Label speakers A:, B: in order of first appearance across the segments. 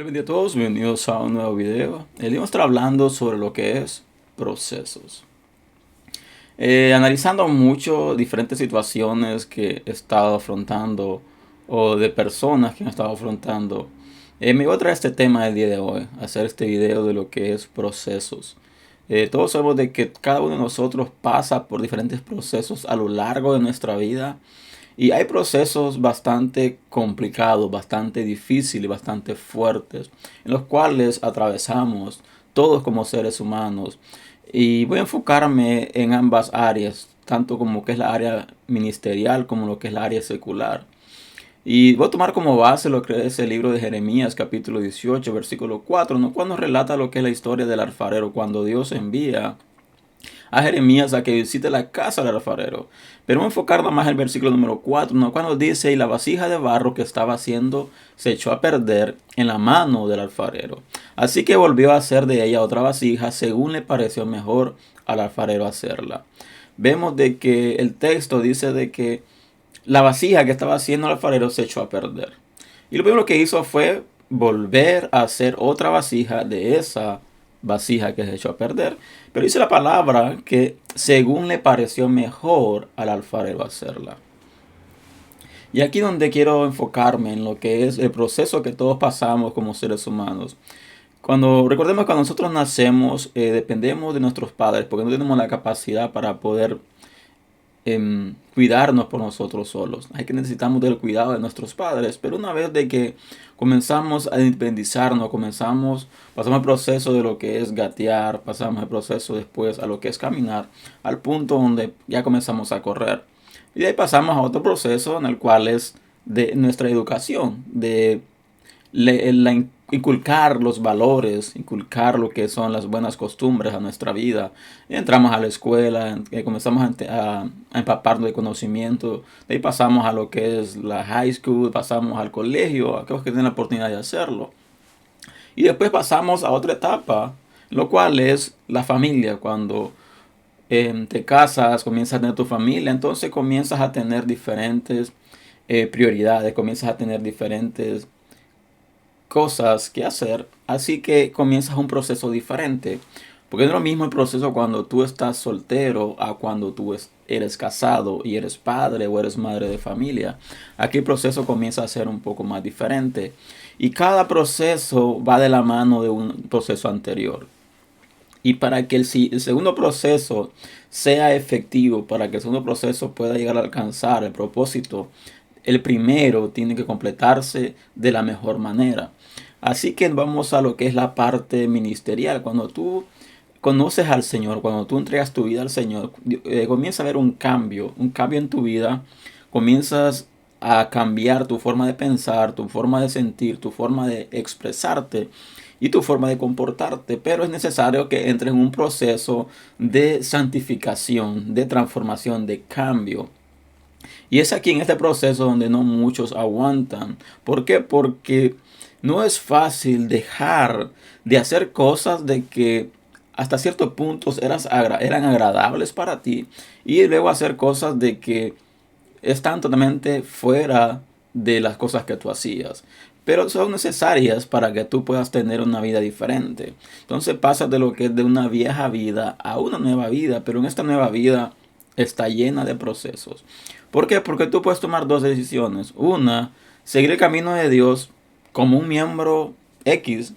A: Buen día a todos, bienvenidos a un nuevo video. El día vamos a estar hablando sobre lo que es procesos. Analizando mucho diferentes situaciones que he estado afrontando o de personas que han estado afrontando, me voy a traer este tema el día de hoy, hacer este video de lo que es procesos. Todos sabemos de que cada uno de nosotros pasa por diferentes procesos a lo largo de nuestra vida. Y hay procesos bastante complicados, bastante difíciles, bastante fuertes, en los cuales atravesamos todos como seres humanos. Y voy a enfocarme en ambas áreas, tanto como que es la área ministerial como lo que es la área secular. Y voy a tomar como base lo que es el libro de Jeremías, capítulo 18, versículo 4, ¿no? Cuando relata lo que es la historia del alfarero, cuando Dios envía a Jeremías a que visite la casa del alfarero. Pero vamos a enfocar más en el versículo número 4, ¿no? Cuando dice, y la vasija de barro que estaba haciendo se echó a perder en la mano del alfarero. Así que volvió a hacer de ella otra vasija según le pareció mejor al alfarero hacerla. Vemos de que el texto dice de que la vasija que estaba haciendo el alfarero se echó a perder. Y lo primero que hizo fue volver a hacer otra vasija de esa vasija que se echó a perder. Pero dice la palabra que según le pareció mejor al alfarero hacerla. Y aquí donde quiero enfocarme en lo que es el proceso que todos pasamos como seres humanos. Recordemos que cuando nosotros nacemos, dependemos de nuestros padres porque no tenemos la capacidad para poder cuidarnos por nosotros solos. Hay que necesitamos del cuidado de nuestros padres, pero una vez de que comenzamos a independizarnos, pasamos el proceso de lo que es gatear, pasamos el proceso después a lo que es caminar, al punto donde ya comenzamos a correr. Y de ahí pasamos a otro proceso en el cual es de nuestra educación, de inculcar los valores, inculcar lo que son las buenas costumbres a nuestra vida. Y entramos a la escuela, comenzamos a empaparnos de conocimiento. De ahí pasamos a lo que es la high school, pasamos al colegio, a aquellos que tienen la oportunidad de hacerlo. Y después pasamos a otra etapa, lo cual es la familia. Cuando te casas, comienzas a tener tu familia, entonces comienzas a tener diferentes prioridades, comienzas a tener diferentes cosas que hacer, así que comienzas un proceso diferente. Porque no es lo mismo el proceso cuando tú estás soltero a cuando tú eres casado y eres padre o eres madre de familia. Aquí el proceso comienza a ser un poco más diferente. Y cada proceso va de la mano de un proceso anterior. Y para que el segundo proceso sea efectivo, para que el segundo proceso pueda llegar a alcanzar el propósito, el primero tiene que completarse de la mejor manera. Así que vamos a lo que es la parte ministerial. Cuando tú conoces al Señor, cuando tú entregas tu vida al Señor, comienza a haber un cambio en tu vida. Comienzas a cambiar tu forma de pensar, tu forma de sentir, tu forma de expresarte y tu forma de comportarte. Pero es necesario que entres en un proceso de santificación, de transformación, de cambio. Y es aquí en este proceso donde no muchos aguantan. ¿Por qué? Porque no es fácil dejar de hacer cosas de que hasta ciertos puntos eran agradables para ti y luego hacer cosas de que están totalmente fuera de las cosas que tú hacías. Pero son necesarias para que tú puedas tener una vida diferente. Entonces pasas de lo que es de una vieja vida a una nueva vida, pero en esta nueva vida está llena de procesos. ¿Por qué? Porque tú puedes tomar dos decisiones. Una, seguir el camino de Dios como un miembro X,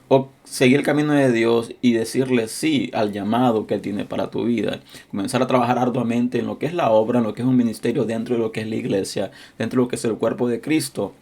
A: o seguir el camino de Dios y decirle sí al llamado que Él tiene para tu vida. Comenzar a trabajar arduamente en lo que es la obra, en lo que es un ministerio dentro de lo que es la iglesia, dentro de lo que es el cuerpo de Cristo.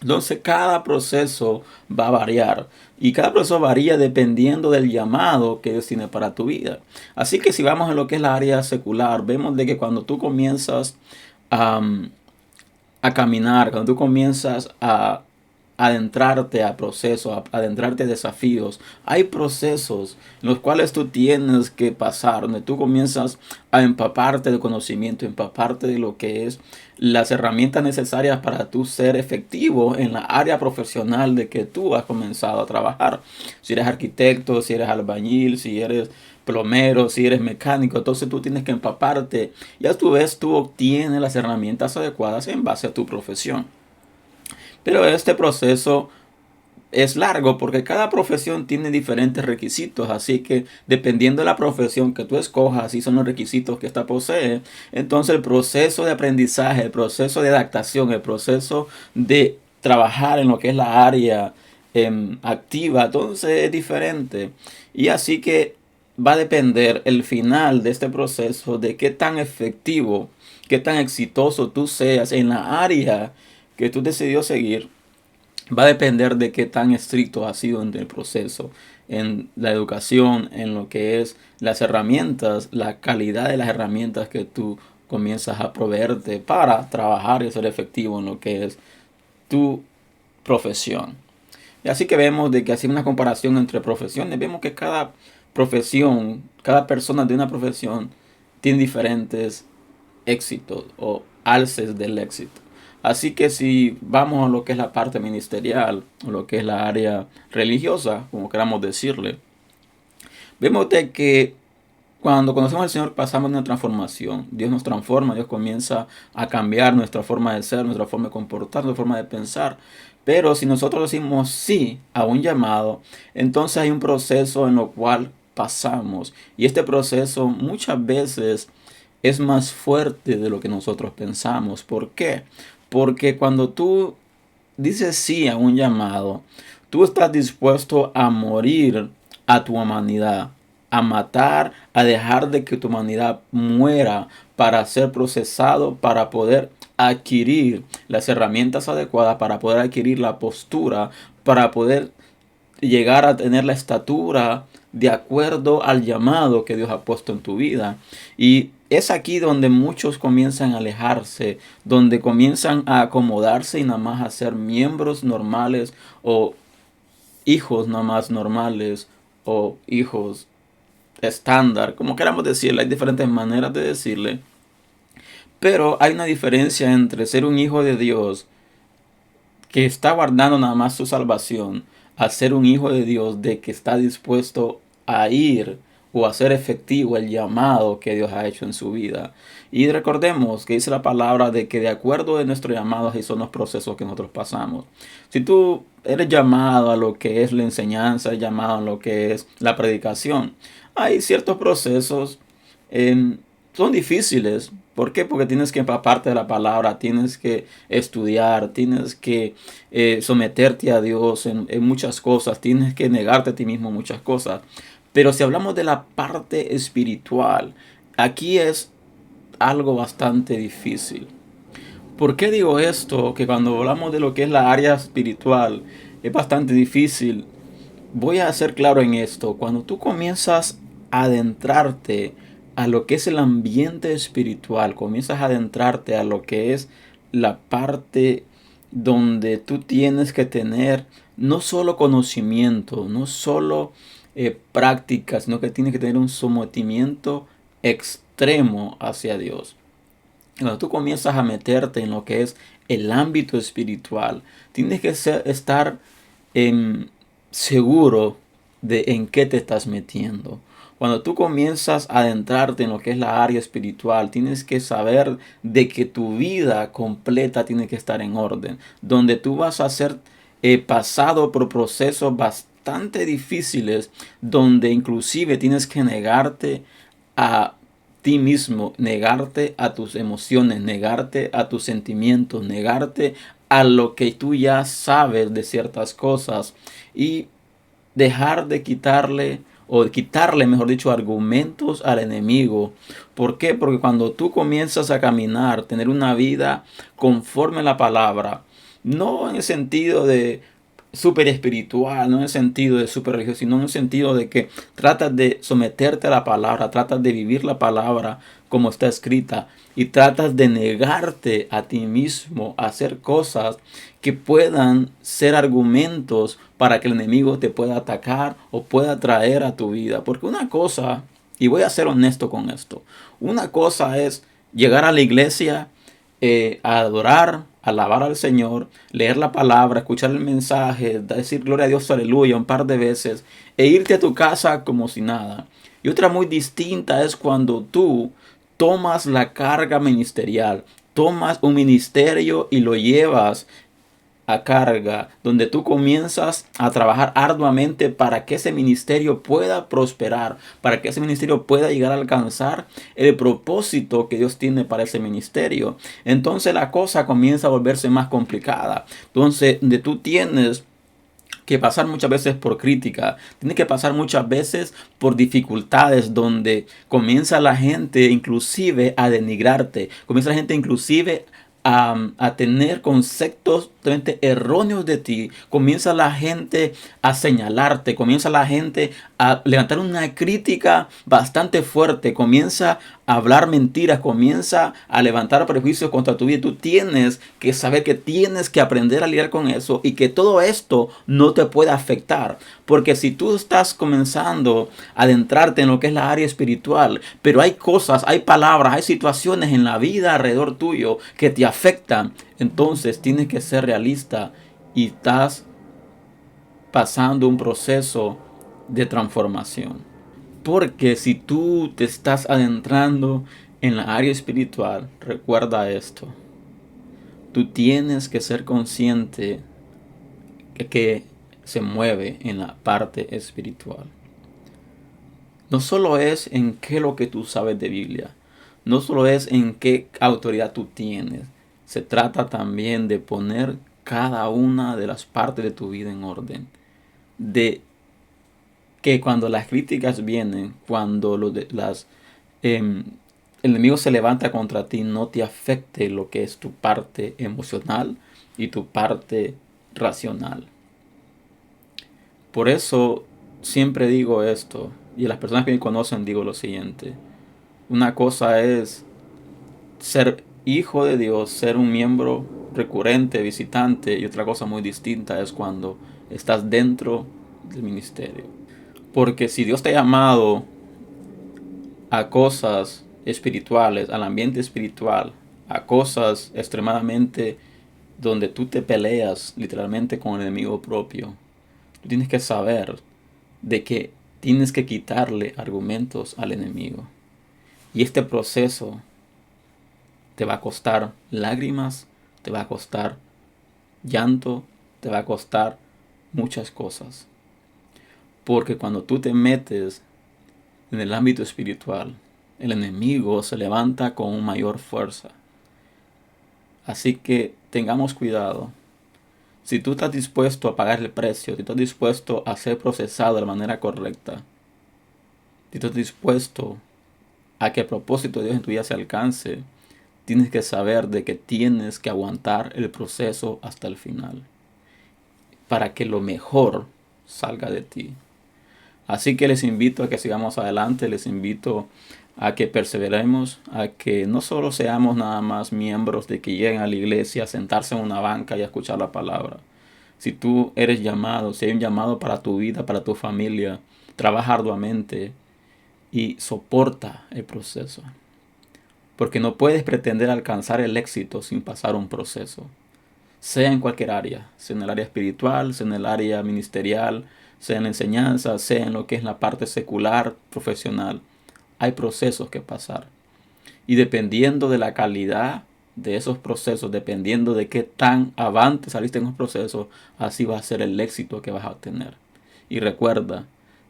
A: Entonces cada proceso va a variar y cada proceso varía dependiendo del llamado que Dios tiene para tu vida. Así que si vamos a lo que es la área secular, vemos de que cuando tú comienzas a, a caminar, cuando tú comienzas a adentrarte a procesos, a adentrarte a desafíos. Hay procesos en los cuales tú tienes que pasar, donde tú comienzas a empaparte de conocimiento, empaparte de lo que es las herramientas necesarias para tú ser efectivo en la área profesional de que tú has comenzado a trabajar. Si eres arquitecto, si eres albañil, si eres plomero, si eres mecánico, entonces tú tienes que empaparte y a tu vez tú obtienes las herramientas adecuadas en base a tu profesión. Pero este proceso es largo porque cada profesión tiene diferentes requisitos, así que dependiendo de la profesión que tú escojas, si son los requisitos que ésta posee, entonces el proceso de aprendizaje, el proceso de adaptación, el proceso de trabajar en lo que es la área activa, entonces es diferente. Y así que va a depender el final de este proceso de qué tan efectivo, qué tan exitoso tú seas en la área que tú decidió seguir. Va a depender de qué tan estricto has sido en el proceso, en la educación, en lo que es las herramientas, la calidad de las herramientas que tú comienzas a proveerte para trabajar y ser efectivo en lo que es tu profesión. Y así que vemos de que hacer una comparación entre profesiones, vemos que cada profesión, cada persona de una profesión tiene diferentes éxitos o alces del éxito. Así que si vamos a lo que es la parte ministerial o lo que es la área religiosa, como queramos decirle, vemos de que cuando conocemos al Señor pasamos una transformación. Dios nos transforma, Dios comienza a cambiar nuestra forma de ser, nuestra forma de comportar, nuestra forma de pensar. Pero si nosotros decimos sí a un llamado, entonces hay un proceso en lo cual pasamos. Y este proceso muchas veces es más fuerte de lo que nosotros pensamos. ¿Por qué? Porque cuando tú dices sí a un llamado, tú estás dispuesto a morir a tu humanidad, a matar, a dejar de que tu humanidad muera para ser procesado, para poder adquirir las herramientas adecuadas, para poder adquirir la postura, para poder llegar a tener la estatura de acuerdo al llamado que Dios ha puesto en tu vida. Y es aquí donde muchos comienzan a alejarse, donde comienzan a acomodarse y nada más a ser miembros normales o hijos nada más normales o hijos estándar, como queramos decirle, hay diferentes maneras de decirle, pero hay una diferencia entre ser un hijo de Dios que está guardando nada más su salvación, a ser un hijo de Dios de que está dispuesto a ir o hacer efectivo el llamado que Dios ha hecho en su vida. Y recordemos que dice la palabra de que de acuerdo de nuestro llamado, así son los procesos que nosotros pasamos. Si tú eres llamado a lo que es la enseñanza, llamado a lo que es la predicación, hay ciertos procesos en son difíciles. ¿Por qué? Porque tienes que empaparte de la palabra, tienes que estudiar, tienes que someterte a Dios en muchas cosas, tienes que negarte a ti mismo en muchas cosas. Pero si hablamos de la parte espiritual, aquí es algo bastante difícil. ¿Por qué digo esto? Que cuando hablamos de lo que es la área espiritual, es bastante difícil. Voy a ser claro en esto. Cuando tú comienzas a adentrarte a lo que es el ambiente espiritual, comienzas a adentrarte a lo que es la parte donde tú tienes que tener no solo conocimiento, no solo práctica, sino que tienes que tener un sometimiento extremo hacia Dios. Cuando tú comienzas a meterte en lo que es el ámbito espiritual, tienes que estar seguro de en qué te estás metiendo. Cuando tú comienzas a adentrarte en lo que es la área espiritual, tienes que saber de que tu vida completa tiene que estar en orden, donde tú vas a ser pasado por procesos bastante difíciles, donde inclusive tienes que negarte a ti mismo, negarte a tus emociones, negarte a tus sentimientos, negarte a lo que tú ya sabes de ciertas cosas y dejar de quitarle, mejor dicho, argumentos al enemigo. ¿Por qué? Porque cuando tú comienzas a caminar, tener una vida conforme a la palabra, no en el sentido de súper espiritual, no en el sentido de súper religioso, sino en el sentido de que tratas de someterte a la palabra, tratas de vivir la palabra como está escrita y tratas de negarte a ti mismo a hacer cosas que puedan ser argumentos para que el enemigo te pueda atacar o pueda traer a tu vida. Porque una cosa, y voy a ser honesto con esto, una cosa es llegar a la iglesia, a adorar, alabar al Señor, leer la palabra, escuchar el mensaje, decir gloria a Dios, aleluya, un par de veces, e irte a tu casa como si nada. Y otra muy distinta es cuando tú tomas la carga ministerial, tomas un ministerio y lo llevas a carga, donde tú comienzas a trabajar arduamente para que ese ministerio pueda prosperar, para que ese ministerio pueda llegar a alcanzar el propósito que Dios tiene para ese ministerio. Entonces la cosa comienza a volverse más complicada. Entonces, de tú tienes que pasar muchas veces por crítica, tiene que pasar muchas veces por dificultades donde comienza la gente inclusive a denigrarte, comienza la gente inclusive a tener conceptos totalmente erróneos de ti, comienza la gente a señalarte, comienza la gente a levantar una crítica bastante fuerte, comienza a hablar mentiras, comienza a levantar prejuicios contra tu vida. Tú tienes que saber que tienes que aprender a lidiar con eso y que todo esto no te puede afectar. Porque si tú estás comenzando a adentrarte en lo que es la área espiritual, pero hay cosas, hay palabras, hay situaciones en la vida alrededor tuyo que te afectan, entonces tienes que ser realista y estás pasando un proceso de transformación. Porque si tú te estás adentrando en la área espiritual, recuerda esto. Tú tienes que ser consciente que se mueve en la parte espiritual. No solo es en qué lo que tú sabes de Biblia, no solo es en qué autoridad tú tienes, se trata también de poner cada una de las partes de tu vida en orden. De que cuando las críticas vienen, cuando el enemigo se levanta contra ti, no te afecte lo que es tu parte emocional y tu parte racional. Por eso siempre digo esto, y a las personas que me conocen digo lo siguiente. Una cosa es ser hijo de Dios, ser un miembro recurrente, visitante, y otra cosa muy distinta es cuando estás dentro del ministerio. Porque si Dios te ha llamado a cosas espirituales, al ambiente espiritual, a cosas extremadamente donde tú te peleas literalmente con el enemigo propio, tú tienes que saber de que tienes que quitarle argumentos al enemigo. Y este proceso te va a costar lágrimas, te va a costar llanto, te va a costar muchas cosas. Porque cuando tú te metes en el ámbito espiritual, el enemigo se levanta con mayor fuerza. Así que tengamos cuidado. Si tú estás dispuesto a pagar el precio, si estás dispuesto a ser procesado de la manera correcta, si estás dispuesto a que el propósito de Dios en tu vida se alcance, tienes que saber de que tienes que aguantar el proceso hasta el final para que lo mejor salga de ti. Así que les invito a que sigamos adelante, les invito a que perseveremos, a que no solo seamos nada más miembros de que lleguen a la iglesia, a sentarse en una banca y a escuchar la palabra. Si tú eres llamado, si hay un llamado para tu vida, para tu familia, trabaja arduamente y soporta el proceso. Porque no puedes pretender alcanzar el éxito sin pasar un proceso. Sea en cualquier área, sea en el área espiritual, sea en el área ministerial, sea en la enseñanza, sea en lo que es la parte secular, profesional. Hay procesos que pasar. Y dependiendo de la calidad de esos procesos, dependiendo de qué tan avante saliste en los procesos, así va a ser el éxito que vas a obtener. Y recuerda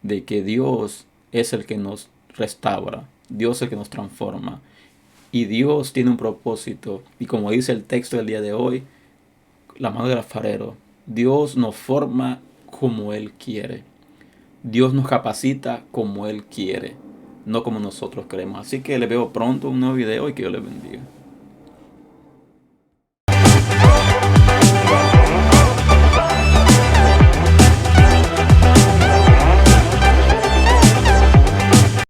A: de que Dios es el que nos restaura, Dios es el que nos transforma. Y Dios tiene un propósito. Y como dice el texto del día de hoy, la mano del alfarero, Dios nos forma como Él quiere. Dios nos capacita como Él quiere, no como nosotros queremos. Así que les veo pronto un nuevo video y que Dios les bendiga.